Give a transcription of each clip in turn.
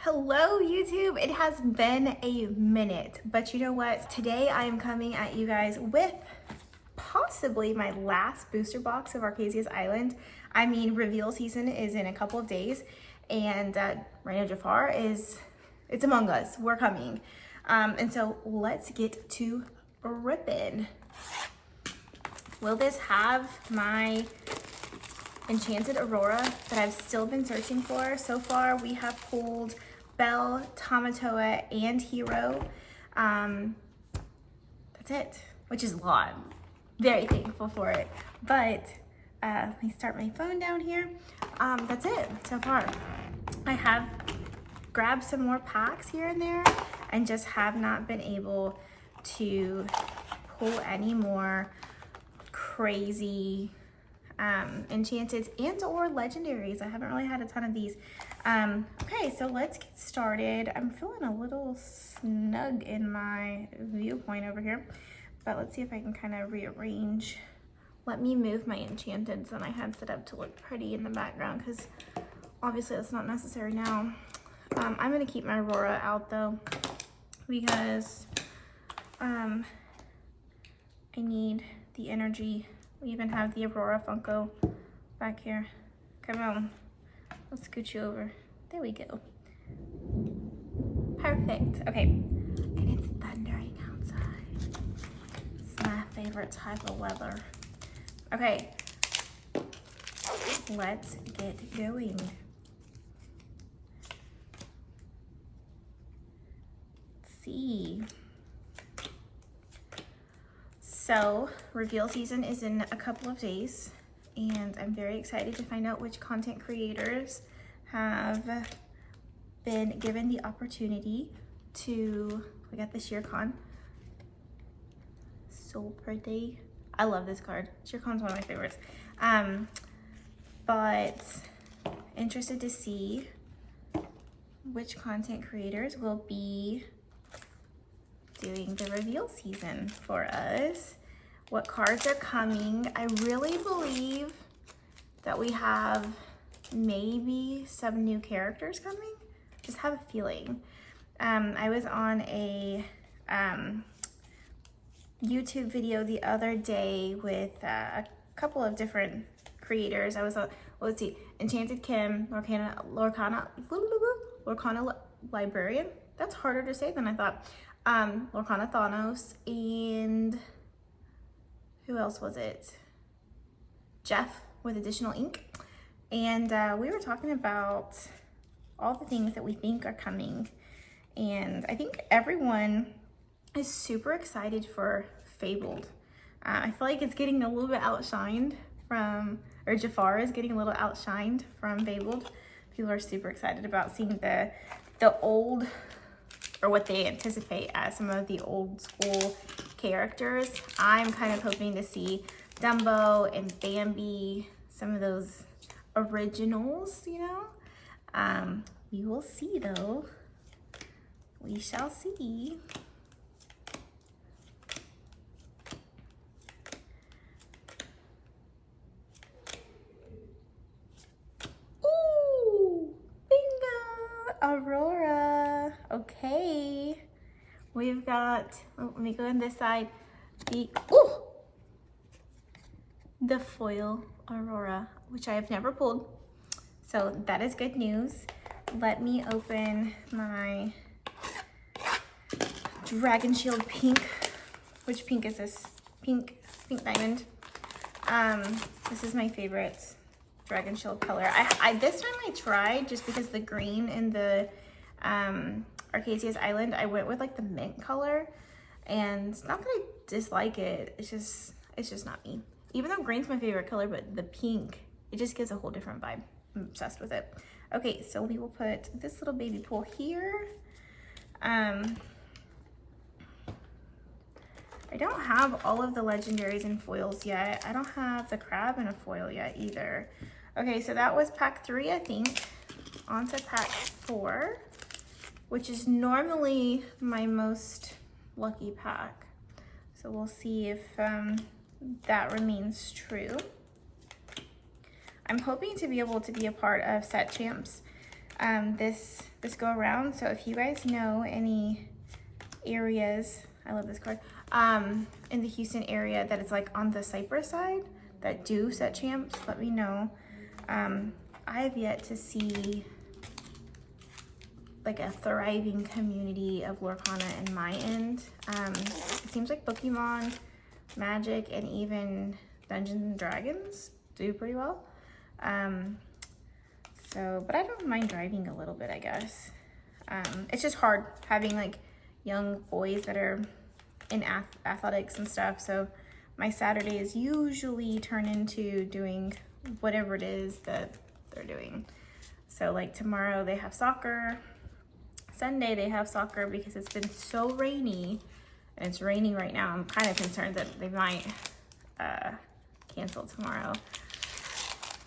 Hello YouTube, it has been a minute, but you know what? Today I am coming at you guys with possibly my last booster box of Archazia's Island. I mean, reveal season is in a couple of days, and Raina Jafar it's among us. We're coming. And so let's get to ripping. Will this have my Enchanted Aurora that I've still been searching for? So far we have pulled Belle, Tamatoa, and Hero. That's it, which is a lot. Very thankful for it. But let me start my phone down here. That's it so far. I have grabbed some more packs here and there and just have not been able to pull any more crazy Enchanted and/or legendaries. I haven't really had a ton of these. Okay, so let's get started. I'm feeling a little snug in my viewpoint over here, but let's see if I can kind of rearrange. Let me move my Enchanteds that I had set up to look pretty in the background, because obviously that's not necessary now. I'm going to keep my Aurora out though, because I need the energy. We even have the Aurora Funko back here. Come on, let's scoot you over. There we go. Perfect. Okay, and it's thundering outside. It's my favorite type of weather. Okay, let's get going. Let's see. So, reveal season is in a couple of days, and I'm very excited to find out which content creators have been given the opportunity to, we got the Shirkan. So pretty. I love this card. Shirkan's one of my favorites. But interested to see which content creators will be doing the reveal season for us, what cards are coming. I really believe that we have maybe some new characters coming. Just have a feeling. I was on a YouTube video the other day with a couple of different creators. I was on, well, let's see, Enchanted Kim, Lorcana Librarian. That's harder to say than I thought. Lorcana Thanos, and who else was it? Jeff with Additional Ink. And we were talking about all the things that we think are coming. And I think everyone is super excited for Fabled. I feel like it's getting a little bit outshined from, or Jafar is getting a little outshined from Fabled. People are super excited about seeing the old, or what they anticipate as some of the old school characters. I'm kind of hoping to see Dumbo and Bambi, some of those originals, you know? We will see though. We shall see. Ooh, bingo, Aurora. Okay, we've got, oh, let me go on this side, the foil Aurora, which I have never pulled, so that is good news. Let me open my Dragon Shield Pink. Which pink is this? Pink Diamond. This is my favorite Dragon Shield color. This time I tried, just because the green in the Archazia's Island, I went with like the mint color, and it's not that I dislike it, it's just not me. Even though green's my favorite color, but the pink, it just gives a whole different vibe. I'm obsessed with it. Okay, so we will put this little baby pool here. I don't have all of the legendaries and foils yet. I don't have the crab in a foil yet either. Okay, so that was pack 3, I think. On to pack 4, which is normally my most lucky pack. So we'll see if that remains true. I'm hoping to be able to be a part of Set Champs this go around. So if you guys know any areas, I love this card, in the Houston area that it's like on the Cypress side that do set champs, let me know. I have yet to see like a thriving community of Lorcana in my end. It seems like Pokemon, Magic, and even Dungeons and Dragons do pretty well. But I don't mind driving a little bit, I guess. It's just hard having like young boys that are in athletics and stuff. So my Saturdays usually turn into doing whatever it is that they're doing. So like tomorrow they have soccer. Sunday they have soccer because it's been so rainy, and it's raining right now. I'm kind of concerned that they might cancel tomorrow.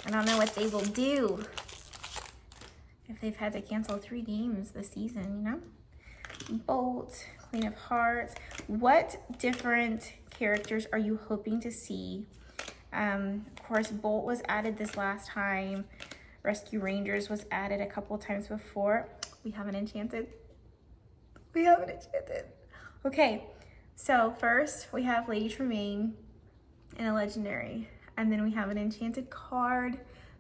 I don't know what they will do if they've had to cancel 3 games this season, you know? Bolt, Queen of Hearts. What different characters are you hoping to see? Of course, Bolt was added this last time. Rescue Rangers was added a couple times before. We have an Enchanted. We have an Enchanted. Okay, so first we have Lady Tremaine and a Legendary. And then we have an Enchanted card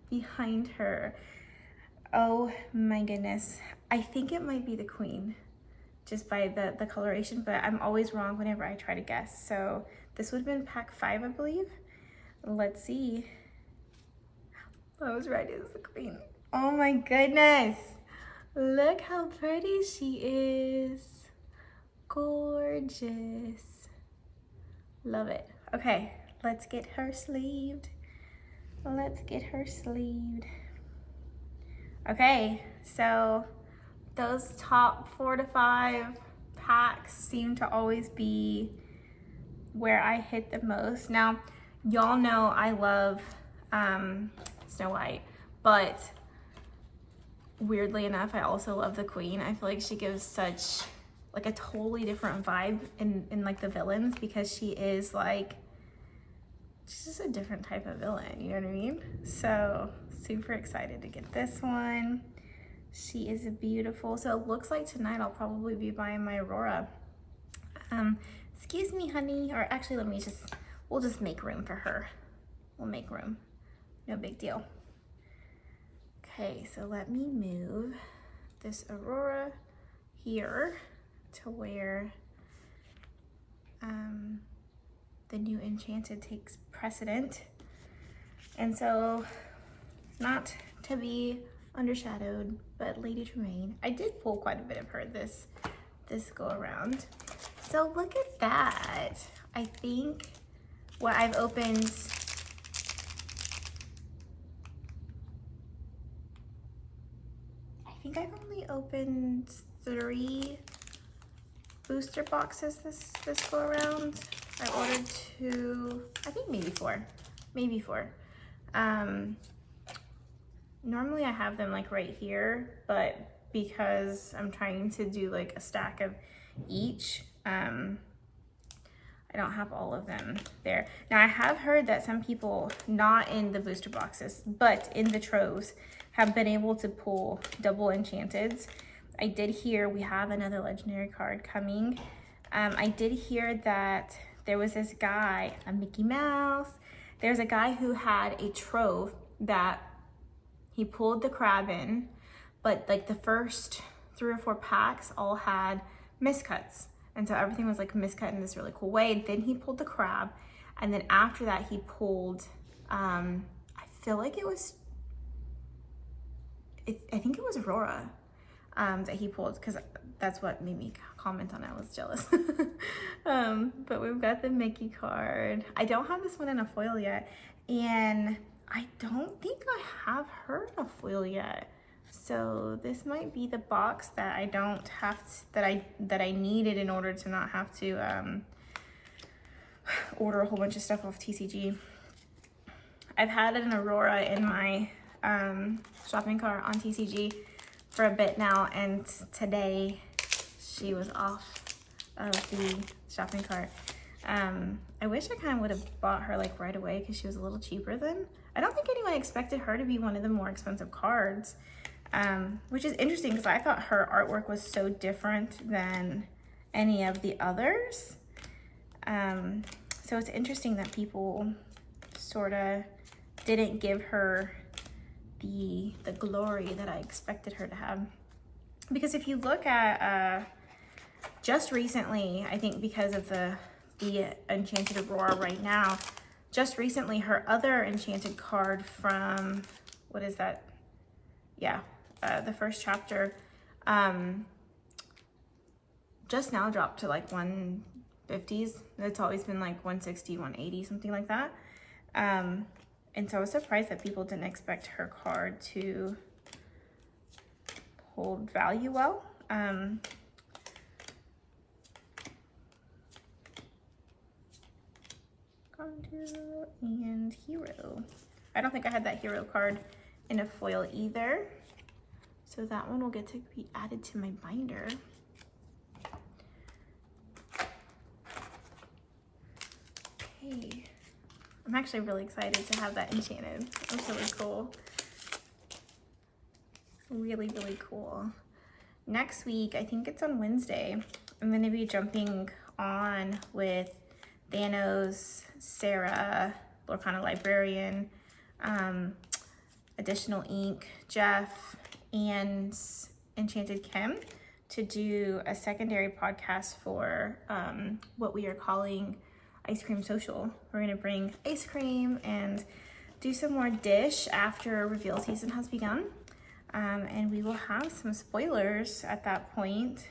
behind her. Oh my goodness. I think it might be the Queen, just by the coloration, but I'm always wrong whenever I try to guess. So this would have been pack 5, I believe. Let's see. I was right, it was the Queen. Oh my goodness. Look how pretty she is. Gorgeous. Love it. Okay, let's get her sleeved. Let's get her sleeved. Okay, so those top 4 to 5 packs seem to always be where I hit the most. Now, y'all know I love Snow White, but weirdly enough, I also love the Queen. I feel like she gives such like a totally different vibe in like the villains, because she is like, she's just a different type of villain, you know what I mean? So super excited to get this one. She is beautiful. So it looks like tonight I'll probably be buying my Aurora. Excuse me, honey, or actually we'll just make room for her. We'll make room, no big deal. Okay, so let me move this Aurora here to where the new Enchanted takes precedent. And so, not to be undershadowed, but Lady Tremaine, I did pull quite a bit of her this go around. So look at that. I think what I've opened, I think I've only opened 3 booster boxes this go around. I ordered 2, I think maybe 4, maybe 4. Normally I have them like right here, but because I'm trying to do like a stack of each, I don't have all of them there. Now I have heard that some people, not in the booster boxes, but in the troves, have been able to pull double Enchanteds. I did hear we have another legendary card coming. I did hear that there was this guy, a Mickey Mouse. There's a guy who had a trove that he pulled the crab in, but like the first 3 or 4 packs all had miscuts. And so everything was like miscut in this really cool way. Then he pulled the crab. And then after that, he pulled, I feel like I think it was Aurora that he pulled, because that's what made me comment on it. I was jealous. But we've got the Mickey card. I don't have this one in a foil yet. And I don't think I have her in a foil yet. So this might be the box that I don't have to, that I needed in order to not have to order a whole bunch of stuff off TCG. I've had an Aurora in my shopping cart on TCG for a bit now, and today she was off of the shopping cart. I wish I kind of would have bought her like right away, because she was a little cheaper then. I don't think anyone expected her to be one of the more expensive cards. which is interesting because I thought her artwork was so different than any of the others. So it's interesting that people sort of didn't give her the glory that I expected her to have. Because if you look at just recently, I think because of the Enchanted Aurora right now, just recently her other enchanted card from, what is that? Yeah, the first chapter, just now dropped to like 150s. It's always been like 160, 180, something like that. And so I was surprised that people didn't expect her card to hold value well. Contour and Hero. I don't think I had that Hero card in a foil either. So that one will get to be added to my binder. Okay. I'm actually really excited to have that enchanted. That's really cool. Really, really cool. Next week, I think it's on Wednesday, I'm going to be jumping on with Thanos, Sarah, Lorcana Librarian, Additional Ink, Jeff, and Enchanted Kim to do a secondary podcast for what we are calling Ice Cream Social. We're gonna bring ice cream and do some more dish after reveal season has begun. And we will have some spoilers at that point.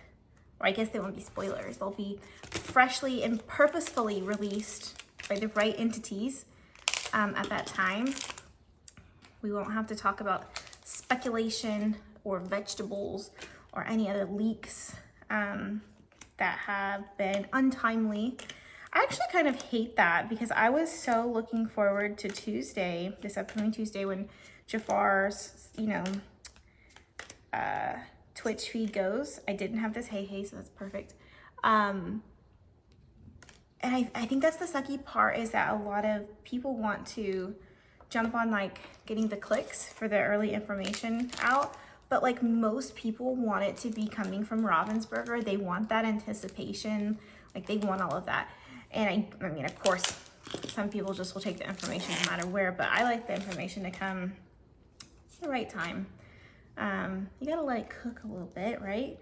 Or I guess they won't be spoilers. They'll be freshly and purposefully released by the right entities at that time. We won't have to talk about speculation or vegetables or any other leaks that have been untimely. I actually kind of hate that because I was so looking forward to Tuesday, this upcoming Tuesday, when Jafar's, Twitch feed goes. I didn't have this hey, so that's perfect. And I think that's the sucky part, is that a lot of people want to jump on like getting the clicks for the early information out, but like most people want it to be coming from Ravensburger. They want that anticipation, like they want all of that. And I mean, of course, some people just will take the information no matter where, but I like the information to come at the right time. You gotta let it cook a little bit, right?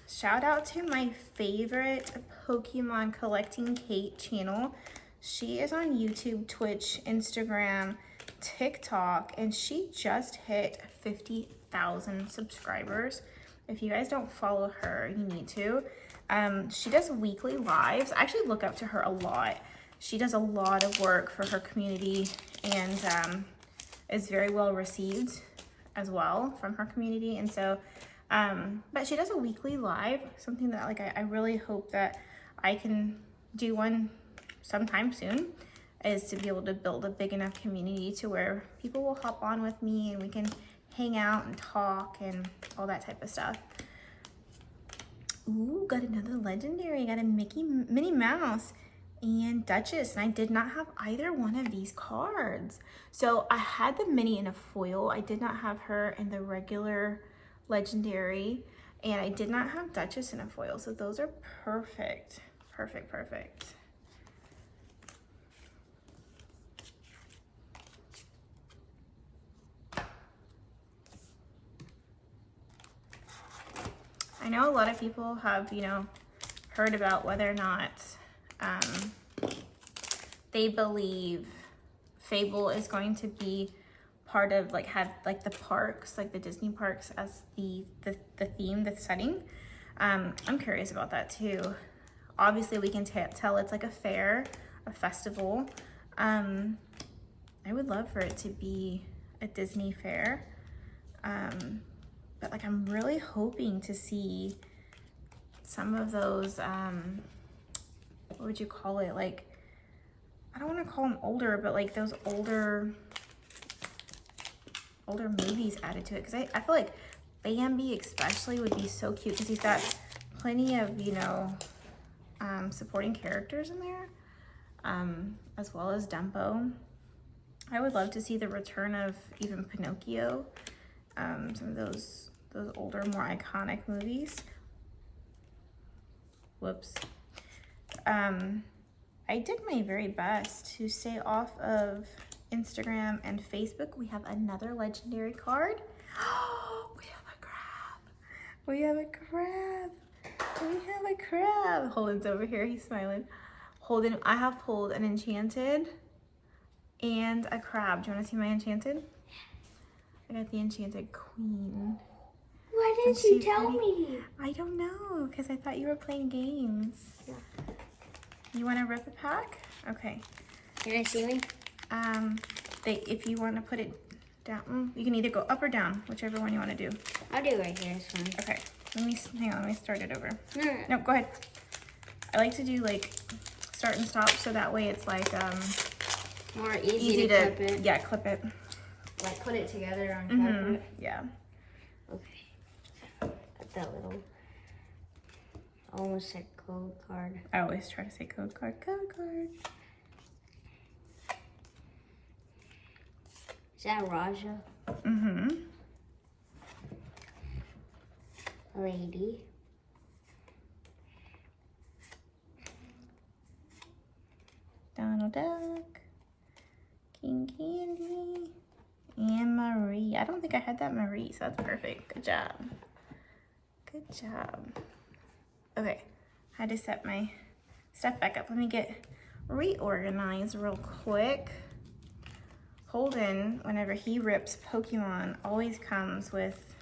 Shout out to my favorite Pokemon collecting Kate channel. She is on YouTube, Twitch, Instagram, TikTok, and she just hit 50,000 subscribers. If you guys don't follow her, you need to. She does weekly lives. I actually look up to her a lot. She does a lot of work for her community and is very well received as well from her community. And so, but she does a weekly live, something that like I really hope that I can do one sometime soon, is to be able to build a big enough community to where people will hop on with me and we can hang out and talk and all that type of stuff. Ooh, got another legendary. Got a Minnie Mouse and Duchess, and I did not have either one of these cards. So I had the Minnie in a foil. I did not have her in the regular legendary, and I did not have Duchess in a foil. So those are perfect, perfect, perfect. I know a lot of people have, heard about whether or not they believe Fable is going to be part of, have the parks, like the Disney parks as the theme, the setting. I'm curious about that too. Obviously we can tell it's like a fair, a festival. I would love for it to be a Disney fair. But I'm really hoping to see some of those, what would you call it? I don't want to call them older, but those older movies added to it. Because I feel like Bambi especially would be so cute because he's got plenty of, supporting characters in there, as well as Dumbo. I would love to see the return of even Pinocchio, some of those older, more iconic movies. Whoops. I did my very best to stay off of Instagram and Facebook. We have another legendary card. We have a crab. We have a crab. We have a crab. Holden's over here. He's smiling. Holden, I have pulled an enchanted and a crab. Do you want to see my enchanted? I got the enchanted queen. Why didn't you tell me? I don't know, because I thought you were playing games. Yeah. You want to rip a pack? Okay. Can I see me? If you want to put it down, you can either go up or down, whichever one you want to do. I'll do it right here. It's fine. Okay. Hang on. Let me start it over. No. No, go ahead. I like to do like start and stop, so that way it's like more easy to clip it. Yeah, clip it. Like put it together on carpet. Yeah. Okay. Got that little. I almost said code card. I always try to say code card. Code card. Is that Raja? Mm-hmm. Lady. Donald Duck. King Candy. And Marie. I don't think I had that Marie, so that's perfect. Good job. Good job. Okay. I had to set my stuff back up. Let me get reorganized real quick. Holden, whenever he rips Pokemon, always comes with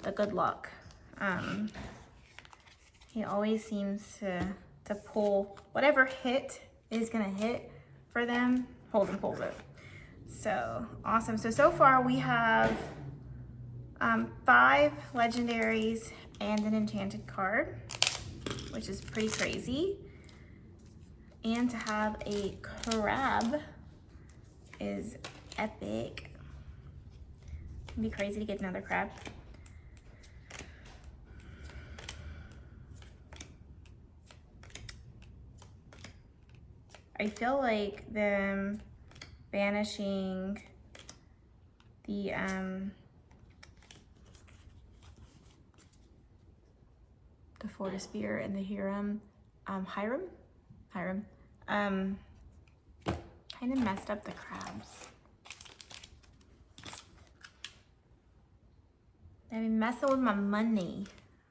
the good luck. He always seems to pull whatever hit is gonna hit for them. Holden pulls it. So awesome. So far we have 5 legendaries and an enchanted card, which is pretty crazy. And to have a crab is epic. It'd be crazy to get another crab. I feel like them banishing the Fortisphere and the Hiram, kind of messed up the crabs. They've been messing with my money.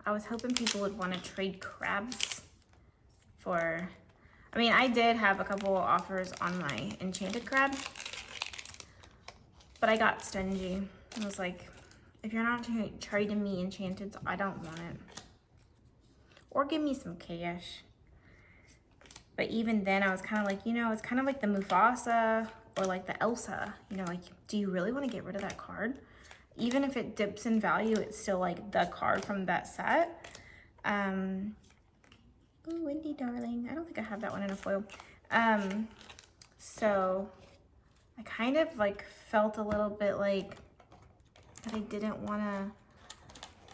I was hoping people would want to trade crabs for, I mean, I did have a couple of offers on my enchanted crab, but I got stingy. I was like, if you're not trading me enchanteds, I don't want it. Or give me some cash. But even then, I was kind of like, you know, it's kind of like the Mufasa or like the Elsa. You know, like, do you really want to get rid of that card? Even if it dips in value, it's still like the card from that set. Ooh, Wendy, darling. I don't think I have that one in a foil. So I kind of like felt a little bit like that I didn't want to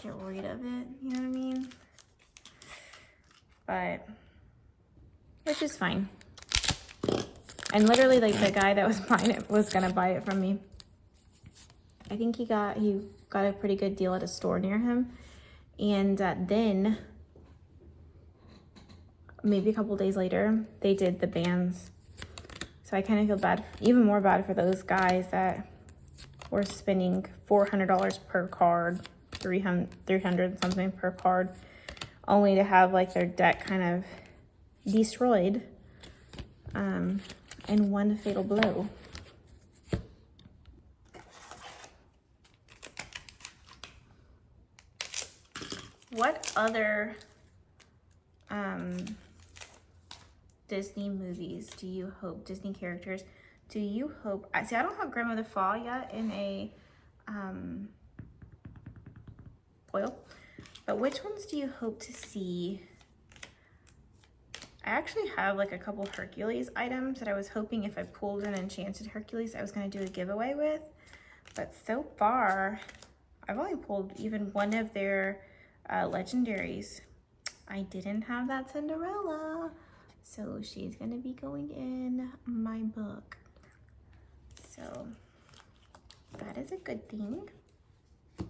get rid of it. You know what I mean? But, which is fine. And literally like the guy that was buying it was gonna buy it from me. I think he got a pretty good deal at a store near him. And then maybe a couple days later, they did the bans. So I kind of feel bad, even more bad for those guys that were spending $400 per card, 300 something per card, only to have like their deck kind of destroyed in one fatal blow. What other Disney movies do you hope, Disney characters, do you hope, I don't have Grandmother Fall yet in a foil, but which ones do you hope to see? I actually have like a couple Hercules items that I was hoping if I pulled an enchanted Hercules, I was going to do a giveaway with, but so far I've only pulled even one of their legendaries. I didn't have that Cinderella, so she's gonna be going in my book. So that is a good thing. Do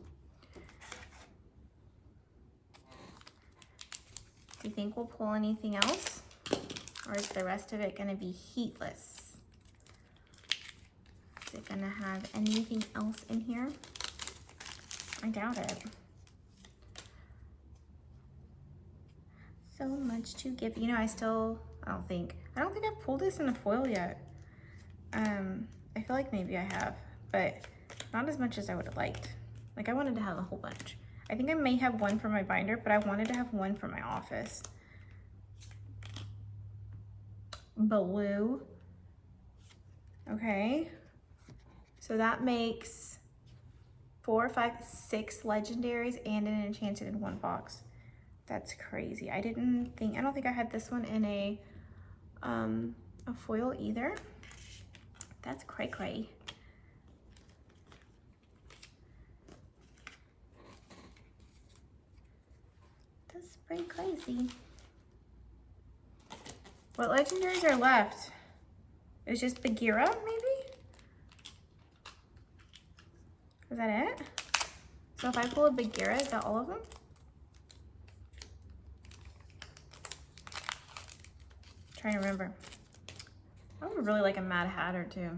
you think we'll pull anything else? Or is the rest of it gonna be heatless? Is it gonna have anything else in here? I doubt it. So much to give. You know, I don't think I've pulled this in a foil yet. I feel like maybe I have, but not as much as I would have liked. Like I wanted to have a whole bunch. I think I may have one for my binder, but I wanted to have one for my office. Blue. Okay. So that makes 4, 5, 6 legendaries and an enchanted in one box. That's crazy. I don't think I had this one in a foil either. That's cray. That's pretty crazy. What legendaries are left? It's just Bagheera, maybe? Is that it? So if I pull a Bagheera, is that all of them? Trying to remember. I would really like a Mad Hatter too.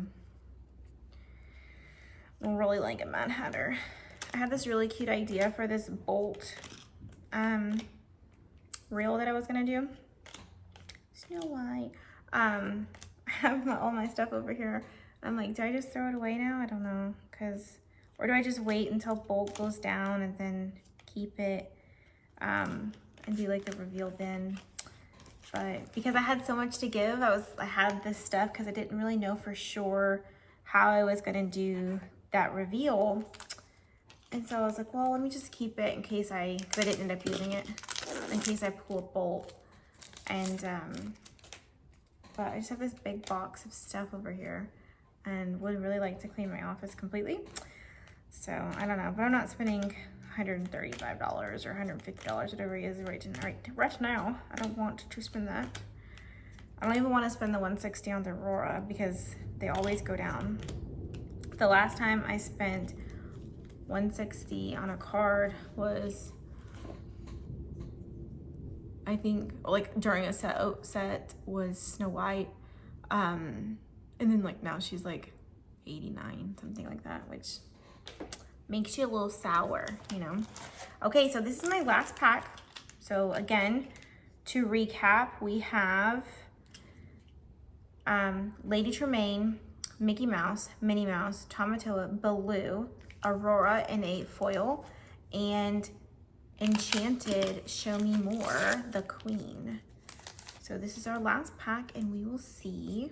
I really like a Mad Hatter. I had this really cute idea for this bolt reel that I was gonna do. Snow White. I have all my stuff over here. I'm like, do I just throw it away now? I don't know, or do I just wait until bolt goes down and then keep it and do like the reveal bin? But because I had so much to give, I had this stuff because I didn't really know for sure how I was gonna do that reveal. And so I was like, well, let me just keep it in case I didn't end up using it, in case I pull a bolt. And, but I just have this big box of stuff over here and would really like to clean my office completely. So I don't know, but I'm not spending $135 or $150, whatever it is right now. I don't want to spend that. I don't even want to spend the $160 on the Aurora because they always go down. The last time I spent $160 on a card was, I think, like during a set was Snow White. And then like now she's like 89, something like that, which makes you a little sour, you know? Okay, so this is my last pack. So again, to recap, we have Lady Tremaine, Mickey Mouse, Minnie Mouse, Tamatoa, Baloo, Aurora in a foil, and Enchanted Show Me More, the Queen. So this is our last pack and we will see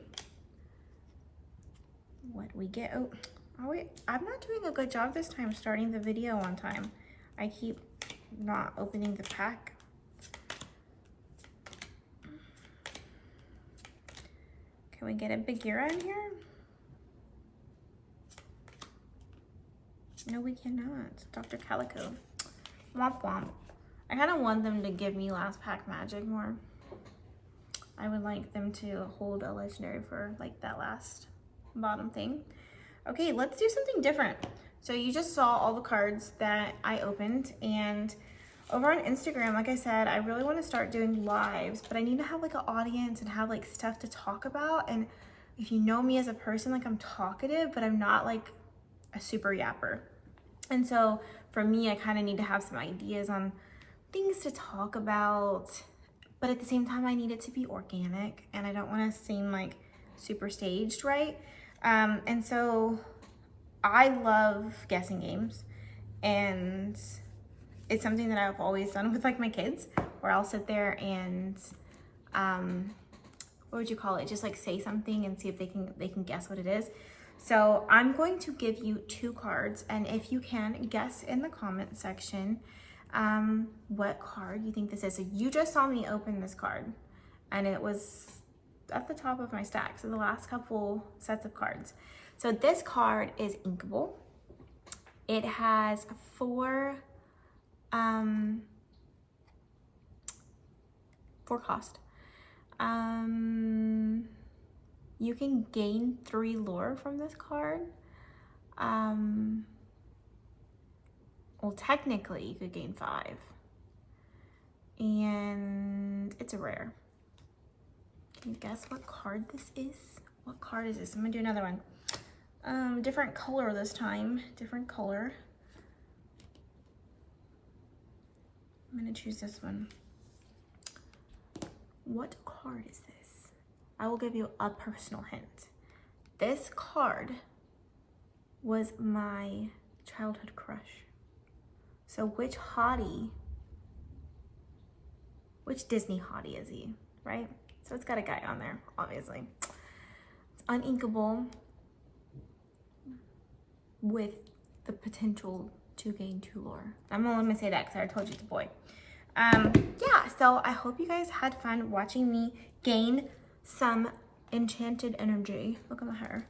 what we get. Oh, I'm not doing a good job this time starting the video on time. I keep not opening the pack. Can we get a Bagheera in here? No, we cannot. Dr. Calico. Womp womp. I kind of want them to give me last pack magic more. I would like them to hold a legendary for like that last bottom thing. Okay, let's do something different. So you just saw all the cards that I opened, and over on Instagram, like I said, I really want to start doing lives, but I need to have like an audience and have like stuff to talk about. And if you know me as a person, like I'm talkative, but I'm not like a super yapper. And so for me, I kind of need to have some ideas on things to talk about, but at the same time, I need it to be organic and I don't want to seem like super staged, right? And so I love guessing games, and it's something that I've always done with like my kids, where I'll sit there and what would you call it? Just like say something and see if they can guess what it is. So I'm going to give you 2 cards, and if you can guess in the comment section what card you think this is. So you just saw me open this card, and it was at the top of my stack, so the last couple sets of cards. So this card is inkable. It has 4 cost. You can gain 3 lore from this card. Well, technically you could gain 5. And it's a rare. Can you guess what card this is? What card is this? I'm gonna do another one. Different color this time. Different color. I'm gonna choose this one. What card is this? I will give you a personal hint. This card was my childhood crush. So which Disney hottie is he, right? So it's got a guy on there, obviously. It's uninkable with the potential to gain 2 lore. I'm only gonna say that because I already told you it's a boy. Yeah, so I hope you guys had fun watching me gain some enchanted energy. Look at my hair.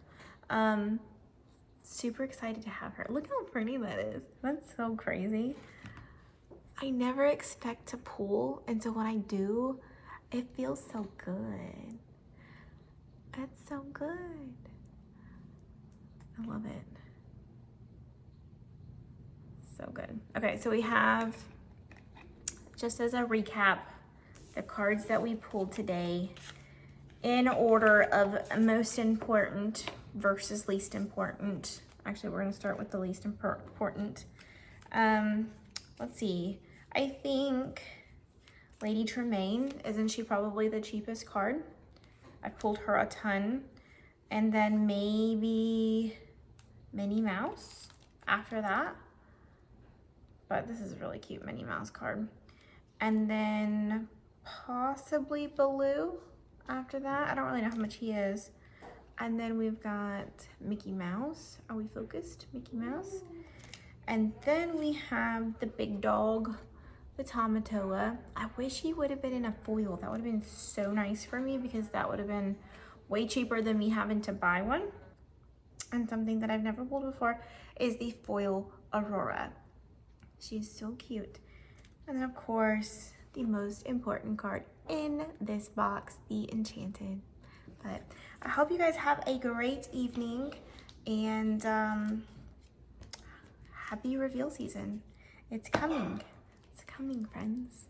Super excited to have her. Look how pretty that is. That's so crazy. I never expect to pull, and so when I do, it feels so good. It's so good. I love it. So good. Okay, so we have, just as a recap, the cards that we pulled today in order of most important versus least important. Actually, we're gonna start with the least important. Let's see. I think Lady Tremaine, isn't she probably the cheapest card? I pulled her a ton. And then maybe Minnie Mouse after that. But this is a really cute Minnie Mouse card. And then possibly Baloo after that. I don't really know how much he is. And then we've got Mickey Mouse. Are we focused? Mickey Mouse. And then we have the big dog, the Tamatoa. I wish he would have been in a foil. That would have been so nice for me because that would have been way cheaper than me having to buy one. And something that I've never pulled before is the foil Aurora. She's so cute. And then of course, the most important card in this box, the Enchanted. But I hope you guys have a great evening and happy reveal season. It's coming. It's coming, friends.